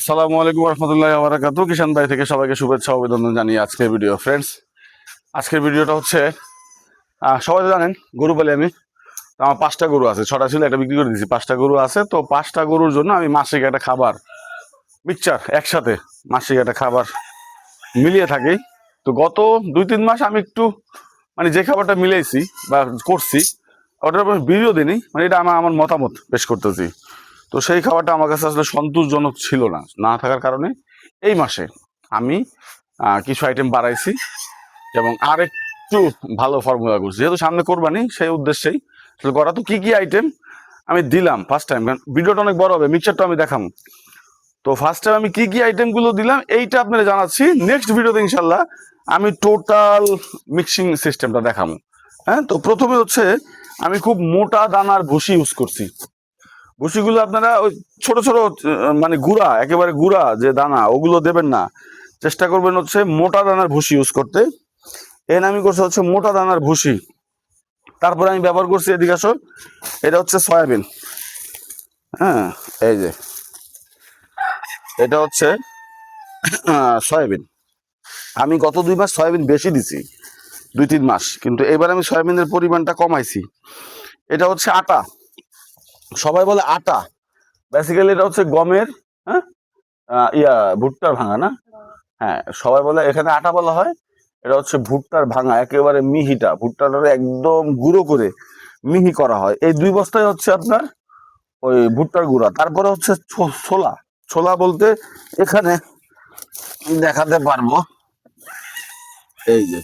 আসসালামু আলাইকুম রহমতুল্লাহ বারাকাতু। কিষান ভাই থেকে সবাইকে শুভেচ্ছা অভিনন্দন জানিয়ে আজকের ভিডিও ফ্রেন্ডস। আজকের ভিডিওটা হচ্ছে সবাই তো জানেন গরু পালি আমি। তো আমার 5টা গরু আছে, 6টা ছিল, একটা বিক্রি করে দিয়েছি। 5টা গরু আছে, তো 5টা গরুর জন্য আমি মাসিক একটা খাবার মিক্সচার একসাথে মাসিক একটা খাবার মিলিয়ে থাকি। তো গত 2-3 মাস আমি একটু মানে যে খাবারটা মিলাইছি বা করছি ওটার উপর ভিডিও দিইনি, মানে এটা আমার আমার মতামত পেশ করতেছি। তো সেই খাবারটা আমার কাছে আসলে সন্তোষজনক ছিল না, না থাকার কারণে এই মাসে আমি কিছু আইটেম বাড়াইছি এবং আর একটু ভালো ফর্মুলা করছি, যেহেতু সামনে কোরবানি সেই উদ্দেশ্যেই করা। তো কি কি আইটেম আমি দিলাম ফার্স্ট টাইম, কারণ ভিডিওটা অনেক বড় হবে, মিক্সচারটা আমি দেখাবো। তো ফার্স্ট টাইম আমি কি কি আইটেমগুলো দিলাম এইটা আপনারা জানাচ্ছি। নেক্সট ভিডিওতে ইনশাল্লাহ আমি টোটাল মিক্সিং সিস্টেমটা দেখাবো। হ্যাঁ, তো প্রথমে হচ্ছে আমি খুব মোটা দানার ভুসি ইউজ করছি। ভুসিগুলো আপনারা ওই ছোট ছোট মানে গুঁড়া, একেবারে গুঁড়া যে দানা ওগুলো দেবেন না, চেষ্টা করবেন হচ্ছে মোটা দানার ভুসি ইউজ করতে। এখানে আমি করছি হচ্ছে মোটা দানার ভুসি। তারপরে আমি ব্যবহার করছি, এদিকে আসো, এটা হচ্ছে সয়াবিন। হ্যাঁ, এই যে এটা হচ্ছে সয়াবিন। আমি গত 2 মাস সয়াবিন বেশি দিছি, 2-3 মাস, কিন্তু এবার আমি সয়াবিনের পরিমাণটা কমাইছি। এটা হচ্ছে আটা, সবাই বলে আটা, বেসিক্যালি এটা হচ্ছে গমের, হ্যাঁ, ভুট্টার ভাঙা না, হ্যাঁ সবাই বলে এখানে আটা বলা হয়, এটা হচ্ছে ভুট্টার ভাঙা, একেবারে মিহিটা, ভুট্টাটা একদম গুঁড়ো করে মিহি করা হয়। এই 2 বস্তায় হচ্ছে আপনার ওই ভুট্টার গুঁড়া। তারপরে হচ্ছে ছোলা। ছোলা বলতে এখানে দেখাতে পারবো, এই যে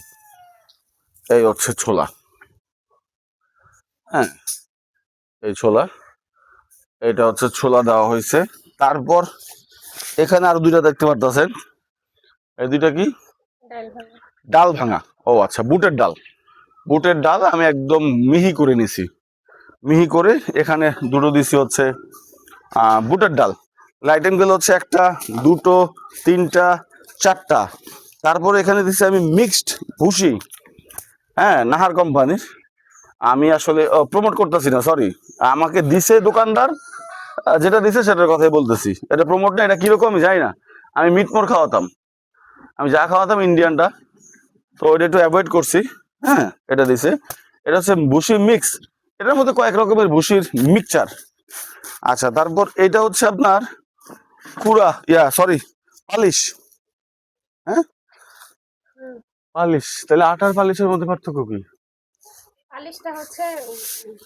এই হচ্ছে ছোলা। হ্যাঁ, এই ছোলা, এটা হচ্ছে ছোলা দেওয়া হয়েছে। তারপর এখানে আরো 2টা দেখতে পারতেছেন, এই 2টা কি, ডাল ভাঙা। ও আচ্ছা, বুটের ডাল। বুটের ডাল আমি একদম মিহি করে নিছি, মিহি করে এখানে 2টো দিছি হচ্ছে বুটের ডাল। আইটেম গুলো হচ্ছে 1টা, 2টো, 3টা, 4টা। তারপরে এখানে দিছি আমি মিক্সড ভুসি, হ্যাঁ, নাহার কোম্পানির। আমি আসলে প্রমোট করতেছি না, সরি, আমাকে দিছে দোকানদার, যেটা দিছে সেটার কথাই বলতেছি। এটা প্রমোট না, এটা কিরকম আমি জানি না। আমি মিটমোর খাওয়াতাম, আমি যা খাওয়াতাম ইন্ডিয়ানটা, তো ওইটা একটু অ্যাভয়েড করছি। হ্যাঁ, এটা দিছে, এটা হচ্ছে ভুসি মিক্স, এটার মধ্যে কয়েক রকমের ভুসির মিক্সচার। আচ্ছা, তারপর এটা হচ্ছে আপনার কুড়া, সরি, পালিশ। হ্যাঁ, পালিশ। তাহলে আটার পালিশের মধ্যে পার্থক্য কি? পালিশটা হচ্ছে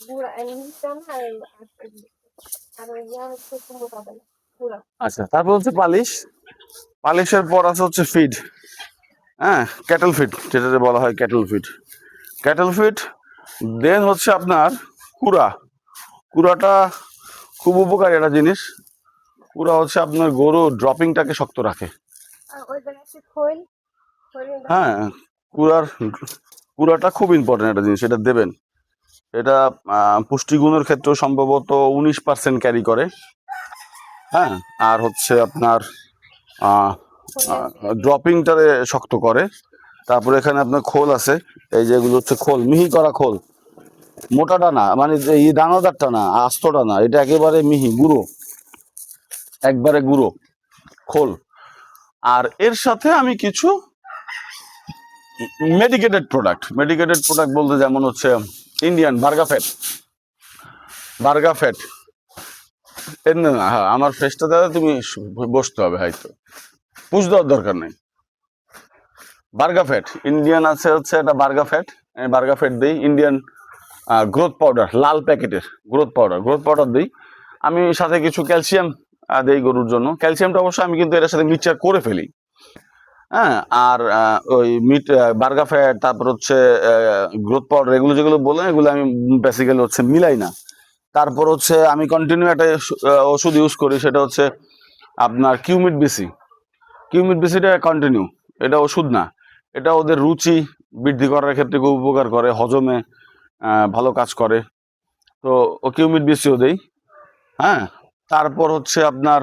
গুঁড়া মিশ্রণ আর ইয়া হচ্ছে মোটা দানা গুঁড়া। আচ্ছা, তারপর হচ্ছে পালিশ। পালিশের পর আছে হচ্ছে ফিড। হ্যাঁ, ক্যাটল ফিড, যেটাতে বলা হয় ক্যাটল ফিড। ক্যাটল ফিড দেন হচ্ছে আপনার কুড়া। কুড়াটা খুব উপকারী একটা জিনিস। কুড়া হচ্ছে আপনার গরু ড্রপিংটাকে শক্ত রাখে। আর ওই জায়গায় আছে খৈল, খৈলের দানা। হ্যাঁ, কুড়ার কুড়াটা খুব ইম্পর্টেন্ট একটা জিনিস, এটা দেবেন। এটা পুষ্টিগুণের ক্ষেত্রেও সম্ভবত 19% ক্যারি করে। হ্যাঁ, আর হচ্ছে আপনার ড্রপিংটারে শক্ত করে। তারপরে এখানে আপনার খোল আছে, এই যেগুলো হচ্ছে খোল, মিহি করা খোল, মোটাটা না, মানে এই দানাদারটা না, আস্তটা না, এটা একেবারে মিহি গুঁড়ো, একবারে গুঁড়ো খোল। আর এর সাথে আমি কিছু মেডিকেটেড প্রোডাক্ট বলতে যেমন হচ্ছে ইন্ডিয়ান বার্গা ফ্যাট। এর না, হ্যাঁ, আমার ফেসটা দাদা তুমি বসতে হবে, হয়তো পুষ দেওয়ার দরকার নেই। বার্গা ফ্যাট ইন্ডিয়ান আছে হচ্ছে, এটা বার্গা ফ্যাট দিই। ইন্ডিয়ান গ্রোথ পাউডার, লাল প্যাকেটের গ্রোথ পাউডার দিই। আমি সাথে কিছু ক্যালসিয়াম দেই গরুর জন্য। ক্যালসিয়ামটা অবশ্যই আমি কিন্তু এটার সাথে মিক্সচার করে ফেলি। হ্যাঁ, আর ওই বার্গা ফ্যাট, তারপর হচ্ছে গ্রোথ পাউডার, এগুলো যেগুলো বললাম এগুলো আমি বেসিক্যালি হচ্ছে মিলাই না। তারপর হচ্ছে আমি কন্টিনিউ একটা ওষুধ ইউজ করি, সেটা হচ্ছে আপনার কিউমিড বিসিটা কন্টিনিউ। এটা ওষুধ না, এটা ওদের রুচি বৃদ্ধি করার ক্ষেত্রে খুব উপকার করে, হজমে ভালো কাজ করে। তো ও কিউমিড বিসিও দেই। হ্যাঁ, তারপর হচ্ছে আপনার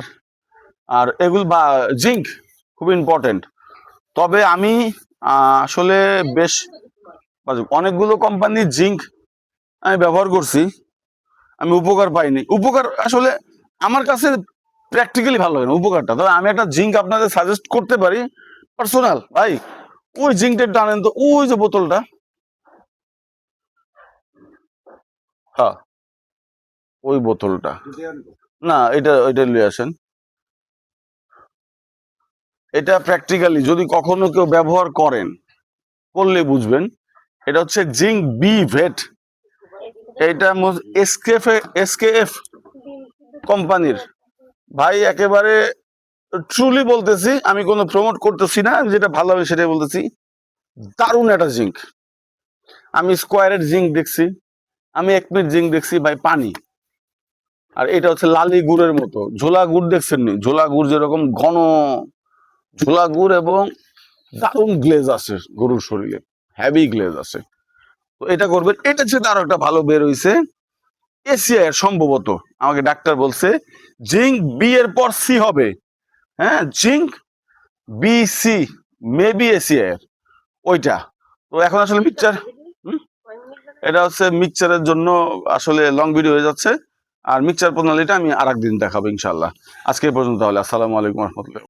আর এগুলো বা জিঙ্ক খুব ইম্পর্টেন্ট। তবে আমি আসলে বেশ অনেকগুলো কোম্পানির জিঙ্ক আমি ব্যবহার করছি, আমি উপকার পাইনি। উপকার আসলে আমার কাছে প্র্যাকটিক্যালি ভালো লাগে না উপকারটা। তবে আমি একটা জিঙ্ক আপনাদের সাজেস্ট করতে পারি পার্সোনাল ভাই, ওই জিঙ্কটা টানেন তো, ওই যে বোতলটা, হ্যাঁ ওই বোতলটা, না এটা ওইটা নিয়ে আসেন। এটা প্র্যাকটিক্যালি যদি কখনো কেউ ব্যবহার করেন, করলে বুঝবেন। এটা হচ্ছে জিঙ্ক বি ভেট, এটা এসকেএফ কোম্পানির। ভাই একেবারে ট্রুলি বলতেছি, আমি কোনো প্রমোট করতেছি না, আমি যেটা ভালো হবে সেটাই বলতেছি। দারুণ একটা জিঙ্ক। আমি স্কোয়ারের জিঙ্ক দেখছি, আমি একমিট জিঙ্ক দেখছি ভাই পানি। আর এটা হচ্ছে লালি গুড়ের মতো, ঝোলা গুড় দেখছেন নি? ঝোলা গুড় যেরকম ঘন ঝোলা গুড়, এবং দারুণ গ্লেজ আছে গরুর শরীরে, হেভি গ্লেজ আছে। তো এটা করবেন। এটা হচ্ছে আরো একটা ভালো বের হইছে এসিআই সম্ভবত, আমাকে ডাক্তার বলছে জিঙ্ক বি এর পর সি হবে, হ্যাঁ zinc B C, maybe ACI এর ওইটা। তো এখন আসলে মিক্সচার, এটা হচ্ছে মিক্সচারের জন্য আসলে লং ভিডিও হয়ে যাচ্ছে। আর মিক্সচার প্রণালীটা আমি আর একদিন দেখাবো ইনশাল্লাহ। আজকে এই পর্যন্ত, তাহলে আসসালামু আলাইকুম রহমতুল্লাহ।